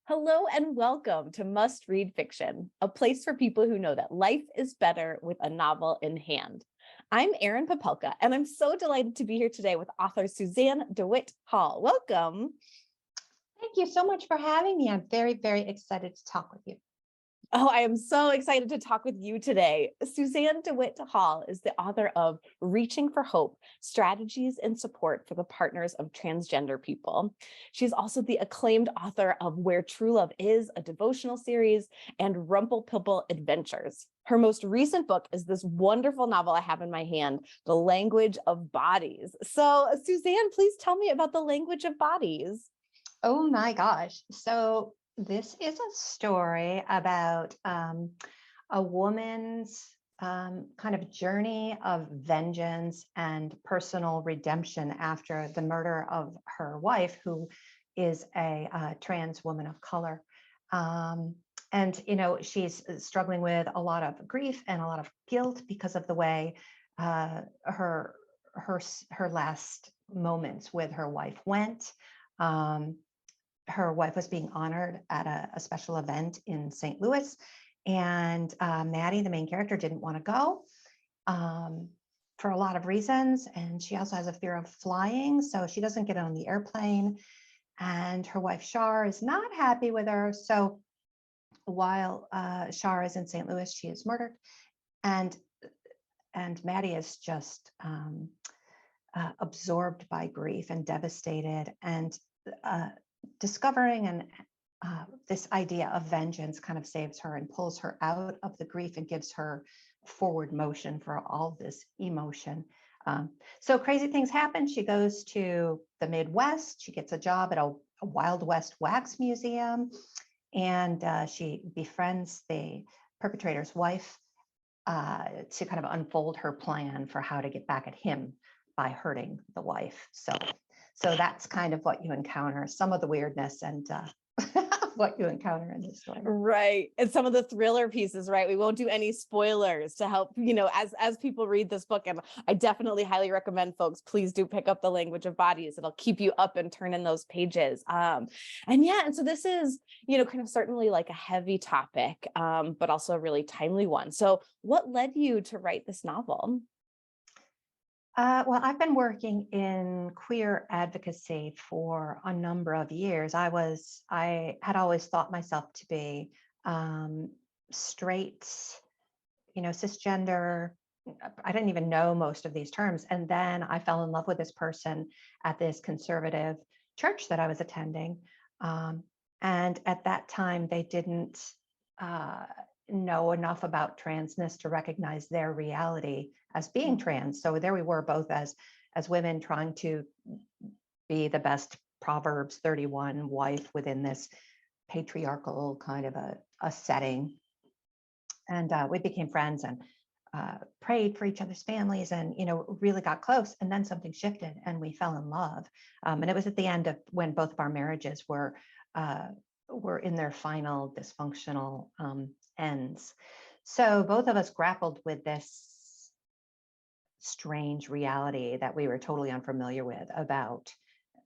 Hello and welcome to Must Read Fiction, a place for people who know that life is better with a novel in hand. I'm Erin Popelka, and I'm so delighted to be here today with author Suzanne DeWitt Hall. Welcome. Thank you so much for having me. I'm very, very excited to talk with you. Oh, I am so excited to talk with you today. Suzanne DeWitt Hall is the author of Reaching for Hope, Strategies and Support for the Partners of Transgender People. She's also the acclaimed author of Where True Love Is, a devotional series, and Rumpelpilpel Adventures. Her most recent book is this wonderful novel I have in my hand, The Language of Bodies. So, Suzanne, please tell me about The Language of Bodies. Oh my gosh. So this is a story about a woman's kind of journey of vengeance and personal redemption after the murder of her wife, who is a trans woman of color. And, she's struggling with a lot of grief and a lot of guilt because of the way her last moments with her wife went. Her wife was being honored at a special event in St. Louis, and Maddie, the main character, didn't want to go for a lot of reasons, and she also has a fear of flying, so she doesn't get on the airplane, and her wife Shar is not happy with her. So while Shar is in St. Louis, she is murdered, and Maddie is just absorbed by grief and devastated, and discovering and this idea of vengeance kind of saves her and pulls her out of the grief and gives her forward motion for all this emotion. So crazy things happen. She goes to the Midwest. She gets a job at a Wild West wax museum, and she befriends the perpetrator's wife to kind of unfold her plan for how to get back at him by hurting the wife. So that's kind of what you encounter, some of the weirdness and what you encounter in this story. Right. And some of the thriller pieces, right? We won't do any spoilers to help, as people read this book. And I definitely highly recommend folks, please do pick up The Language of Bodies. It'll keep you up and turn in those pages. And so this is, kind of certainly like a heavy topic, but also a really timely one. So what led you to write this novel? Well, I've been working in queer advocacy for a number of years. I had always thought myself to be straight, cisgender. I didn't even know most of these terms. And then I fell in love with this person at this conservative church that I was attending. And at that time, they didn't know enough about transness to recognize their reality as being trans. So there we were, both as women trying to be the best Proverbs 31 wife within this patriarchal kind of a setting. And we became friends and prayed for each other's families, and really got close. And then something shifted and we fell in love. And it was at the end of when both of our marriages were in their final dysfunctional ends. So both of us grappled with this strange reality that we were totally unfamiliar with about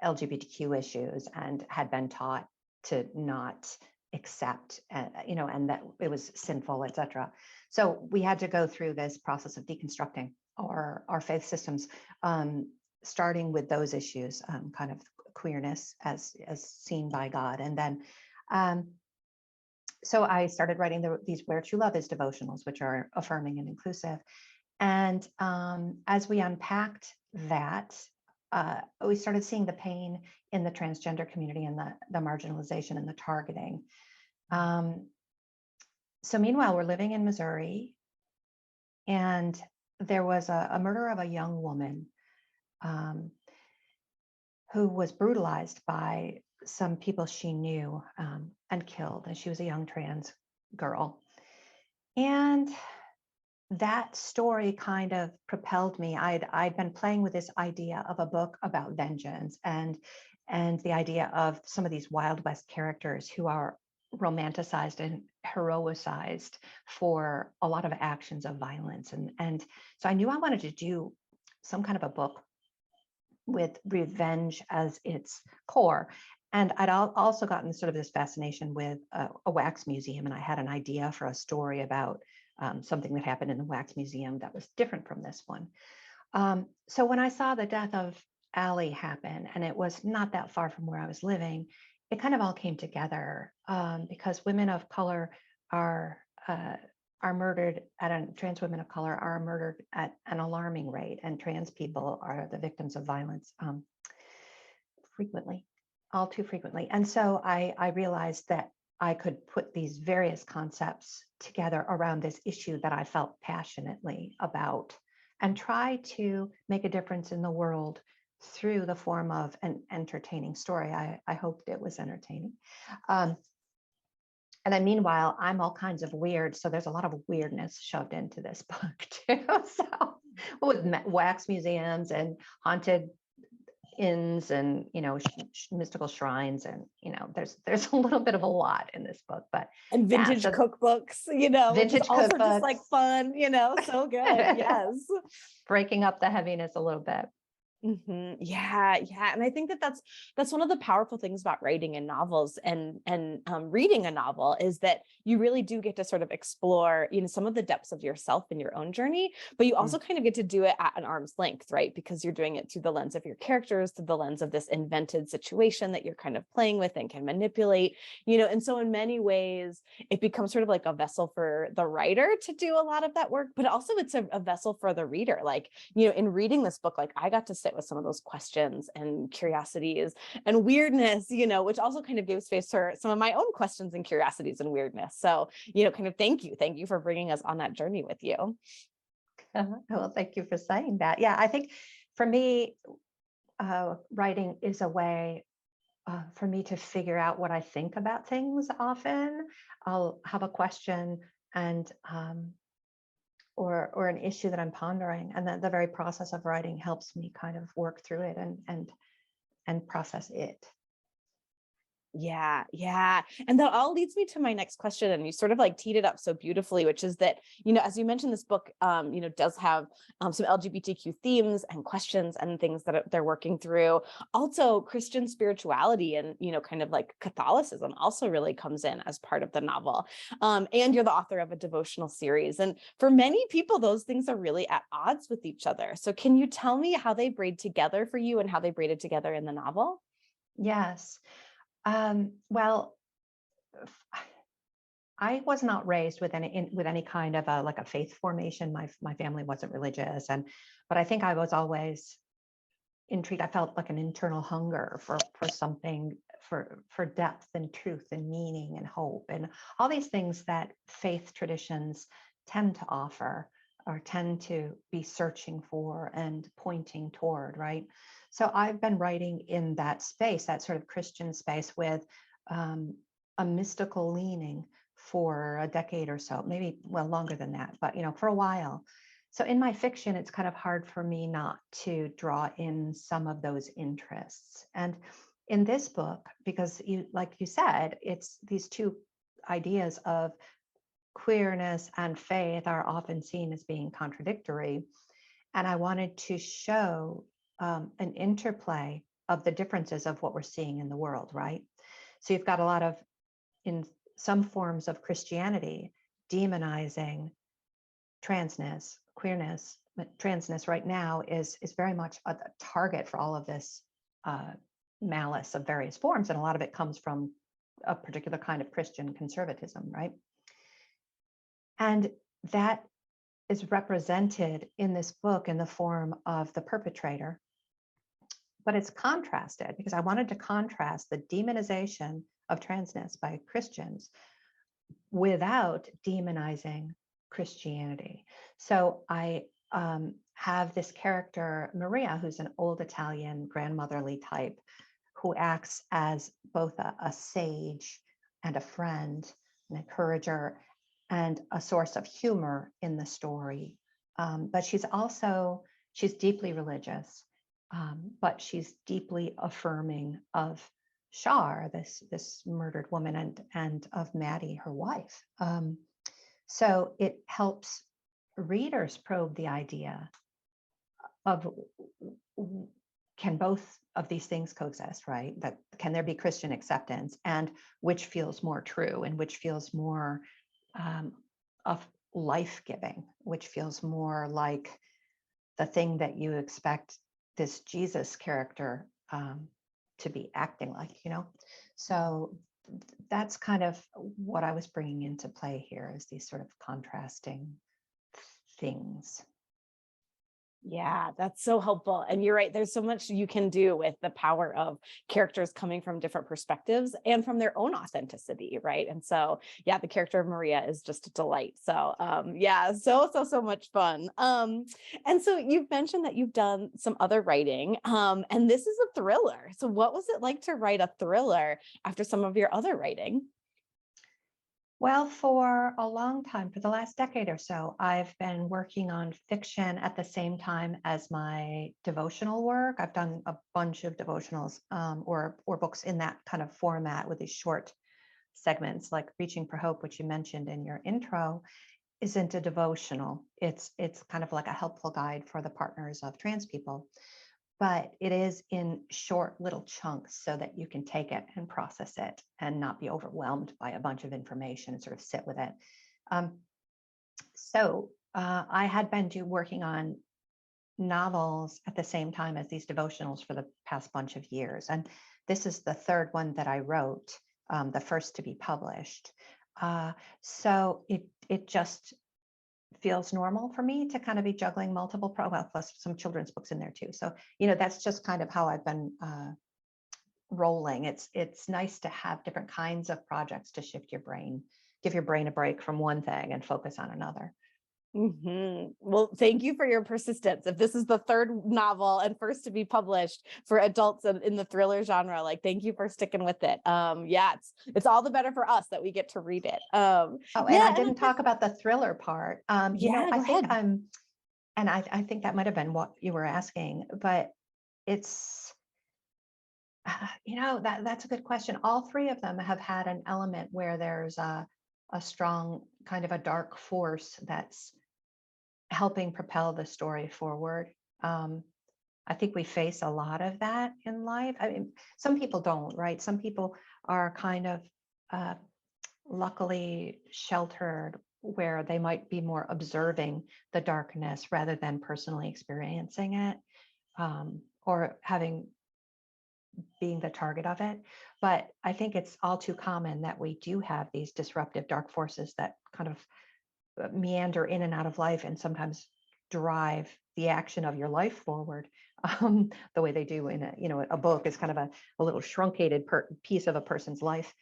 LGBTQ issues, and had been taught to not accept, and that it was sinful, etc. So we had to go through this process of deconstructing our faith systems, starting with those issues, kind of queerness as seen by God. And then so I started writing these Where True Love Is devotionals, which are affirming and inclusive. And as we unpacked that, we started seeing the pain in the transgender community and the marginalization and the targeting. So meanwhile, we're living in Missouri, and there was a murder of a young woman who was brutalized by some people she knew, and killed. And she was a young trans girl. And that story kind of propelled me. I'd been playing with this idea of a book about vengeance, and the idea of some of these Wild West characters who are romanticized and heroicized for a lot of actions of violence. And so I knew I wanted to do some kind of a book with revenge as its core. And I'd also gotten sort of this fascination with a wax museum, and I had an idea for a story about something that happened in the wax museum that was different from this one. So when I saw the death of Allie happen, and it was not that far from where I was living, it kind of all came together because women of color are murdered trans women of color are murdered at an alarming rate, and trans people are the victims of violence frequently, all too frequently. And so I realized that I could put these various concepts together around this issue that I felt passionately about and try to make a difference in the world through the form of an entertaining story. I hoped it was entertaining. And then meanwhile, I'm all kinds of weird. So there's a lot of weirdness shoved into this book too. So with wax museums and haunted inns and, mystical shrines, and, there's a little bit of a lot in this book, but and vintage cookbooks, which is also cookbooks. Just like fun, so good. Yes. Breaking up the heaviness a little bit. Yeah. And I think that's one of the powerful things about writing in novels and reading a novel is that you really do get to sort of explore, some of the depths of yourself in your own journey, but you also kind of get to do it at an arm's length, right? Because you're doing it through the lens of your characters, through the lens of this invented situation that you're kind of playing with and can manipulate, and so in many ways it becomes sort of like a vessel for the writer to do a lot of that work, but also it's a vessel for the reader. Like, in reading this book, like I got to sit with some of those questions and curiosities and weirdness, which also kind of gave space for some of my own questions and curiosities and weirdness. So, kind of thank you for bringing us on that journey with you. Well, thank you for saying that. Yeah, I think for me, writing is a way for me to figure out what I think about things. Often I'll have a question and or an issue that I'm pondering, and then the very process of writing helps me kind of work through it and process it. Yeah. And that all leads me to my next question. And you sort of like teed it up so beautifully, which is that, as you mentioned, this book, does have some LGBTQ themes and questions and things that they're working through. Also, Christian spirituality and, kind of like Catholicism also really comes in as part of the novel. And you're the author of a devotional series. And for many people, those things are really at odds with each other. So can you tell me how they braid together for you and how they braided together in the novel? Yes. Well, I was not raised with any kind of a faith formation. My family wasn't religious, but I think I was always intrigued. I felt like an internal hunger for something, for depth and truth and meaning and hope and all these things that faith traditions tend to offer or tend to be searching for and pointing toward, right? So I've been writing in that space, that sort of Christian space, with a mystical leaning for a decade or so, maybe longer than that, but for a while. So in my fiction, it's kind of hard for me not to draw in some of those interests. And in this book, because like you said, it's these two ideas of queerness and faith are often seen as being contradictory. And I wanted to show an interplay of the differences of what we're seeing in the world, right? So you've got a lot of, in some forms of Christianity, demonizing transness, queerness. But transness right now is very much a target for all of this malice of various forms. And a lot of it comes from a particular kind of Christian conservatism, right? And that is represented in this book in the form of the perpetrator. But it's contrasted because I wanted to contrast the demonization of transness by Christians without demonizing Christianity. So I have this character, Maria, who's an old Italian grandmotherly type, who acts as both a sage and a friend, an encourager, and a source of humor in the story. But she's deeply religious, but she's deeply affirming of Shar, this murdered woman, and of Maddie, her wife. So it helps readers probe the idea of can both of these things coexist, right? That can there be Christian acceptance, and which feels more true and which feels more of life-giving, which feels more like the thing that you expect this Jesus character to be acting like, So that's kind of what I was bringing into play here, is these sort of contrasting things. Yeah, that's so helpful. And you're right. There's so much you can do with the power of characters coming from different perspectives and from their own authenticity, right? And so, yeah, the character of Maria is just a delight. So, yeah, so much fun. And so you've mentioned that you've done some other writing, and this is a thriller. So, what was it like to write a thriller after some of your other writing? Well, for a long time, for the last decade or so, I've been working on fiction at the same time as my devotional work. I've done a bunch of devotionals or books in that kind of format, with these short segments, like Reaching for Hope, which you mentioned in your intro, isn't a devotional. It's kind of like a helpful guide for the partners of trans people, but it is in short little chunks so that you can take it and process it and not be overwhelmed by a bunch of information and sort of sit with it. I had been working on novels at the same time as these devotionals for the past bunch of years. And this is the third one that I wrote, the first to be published. So it just feels normal for me to kind of be juggling multiple plus some children's books in there too. So, that's just kind of how I've been rolling. It's nice to have different kinds of projects to shift your brain, give your brain a break from one thing and focus on another. Well, thank you for your persistence. If this is the third novel and first to be published for adults in the thriller genre, like, thank you for sticking with it. Yeah, it's all the better for us that we get to read it. And Yeah, I didn't talk about the thriller part. yeah, I go think ahead. and I think that might have been what you were asking, but it's, that's a good question. All three of them have had an element where there's a strong kind of a dark force that's helping propel the story forward. I think we face a lot of that in life. I mean, some people don't, right? Some people are kind of luckily sheltered, where they might be more observing the darkness rather than personally experiencing it, or being the target of it. But I think it's all too common that we do have these disruptive dark forces that kind of meander in and out of life, and sometimes drive the action of your life forward, the way they do in a book is kind of a little truncated piece of a person's life.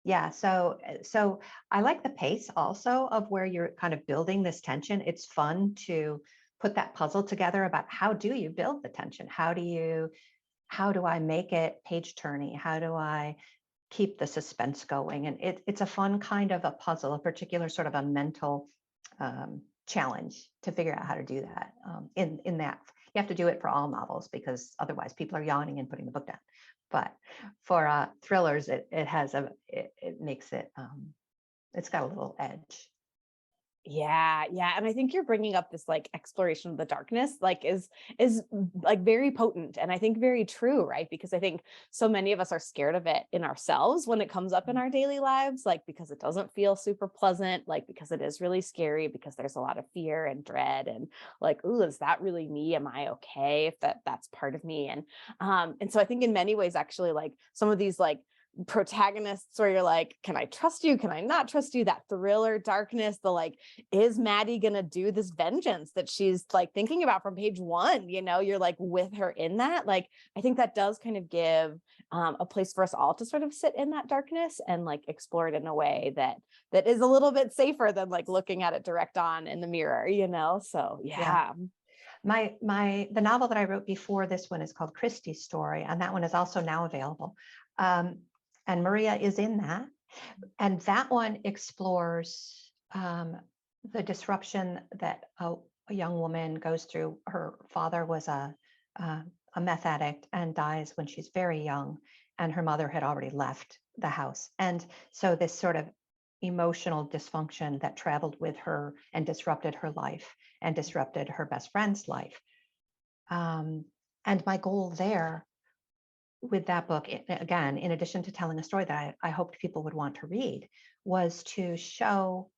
Yeah, so I like the pace also of where you're kind of building this tension. It's fun to put that puzzle together about how do you build the tension? How do I make it page turning? How do I keep the suspense going? And it's a fun kind of a puzzle, a particular sort of a mental challenge to figure out how to do that. In that, you have to do it for all novels, because otherwise people are yawning and putting the book down. But for thrillers, it makes it, it's got a little edge. Yeah, and I think you're bringing up this like exploration of the darkness, like is like very potent, and I think very true, right? Because I think so many of us are scared of it in ourselves when it comes up in our daily lives, like because it doesn't feel super pleasant, like because it is really scary, because there's a lot of fear and dread, and like, ooh, is that really me? Am I okay if that's part of me? And so I think in many ways, actually, like some of these like protagonists where you're like, can I trust you? Can I not trust you? That thriller darkness, the like, is Maddie gonna do this vengeance that she's like thinking about from page one? You're like with her in that. Like, I think that does kind of give a place for us all to sort of sit in that darkness and like explore it in a way that is a little bit safer than like looking at it direct on in the mirror, So Yeah. yeah. The novel that I wrote before this one is called Christie's Story, and that one is also now available. And Maria is in that. And that one explores the disruption that a young woman goes through. Her father was a meth addict and dies when she's very young, and her mother had already left the house. And so this sort of emotional dysfunction that traveled with her and disrupted her life and disrupted her best friend's life. And my goal there with that book, again, in addition to telling a story that I hoped people would want to read, was to show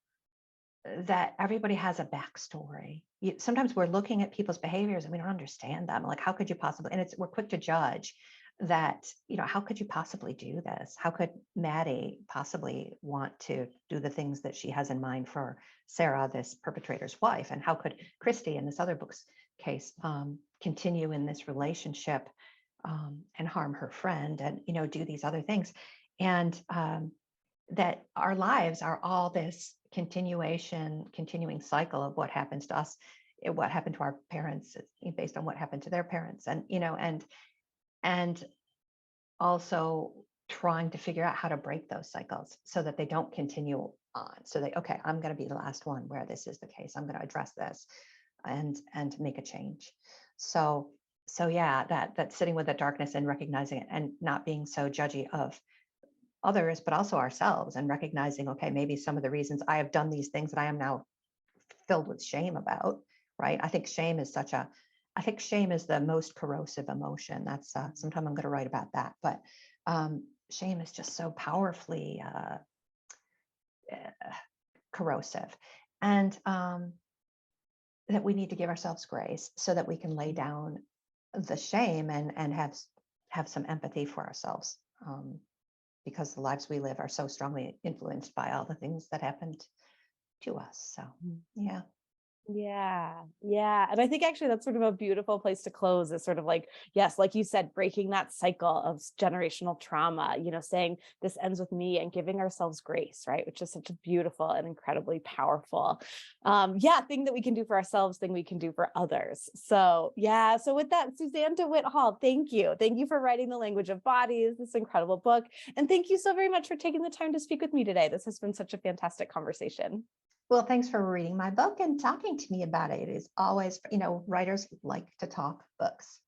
that everybody has a backstory. Sometimes we're looking at people's behaviors and we don't understand them. Like, how could you possibly? And we're quick to judge that. How could you possibly do this? How could Maddie possibly want to do the things that she has in mind for Sarah, this perpetrator's wife? And how could Christy, in this other book's case, continue in this relationship and harm her friend, and do these other things? And that our lives are all this continuing cycle of what happens to us, what happened to our parents based on what happened to their parents, and also trying to figure out how to break those cycles so that they don't continue on. So okay, I'm going to be the last one where this is the case. I'm going to address this and make a change. So yeah, that sitting with the darkness and recognizing it and not being so judgy of others, but also ourselves, and recognizing, okay, maybe some of the reasons I have done these things that I am now filled with shame about, right? I think shame is the most corrosive emotion. That's sometime I'm going to write about that, but shame is just so powerfully corrosive, and that we need to give ourselves grace so that we can lay down the shame and have some empathy for ourselves. Because the lives we live are so strongly influenced by all the things that happened to us. So, yeah. Yeah. And I think actually that's sort of a beautiful place to close, is sort of like, yes, like you said, breaking that cycle of generational trauma, saying this ends with me, and giving ourselves grace, right? Which is such a beautiful and incredibly powerful, thing that we can do for ourselves, thing we can do for others. So yeah. So with that, Suzanne DeWitt Hall, thank you. Thank you for writing The Language of Bodies, this incredible book. And thank you so very much for taking the time to speak with me today. This has been such a fantastic conversation. Well, thanks for reading my book and talking to me about it. It is always, writers like to talk books.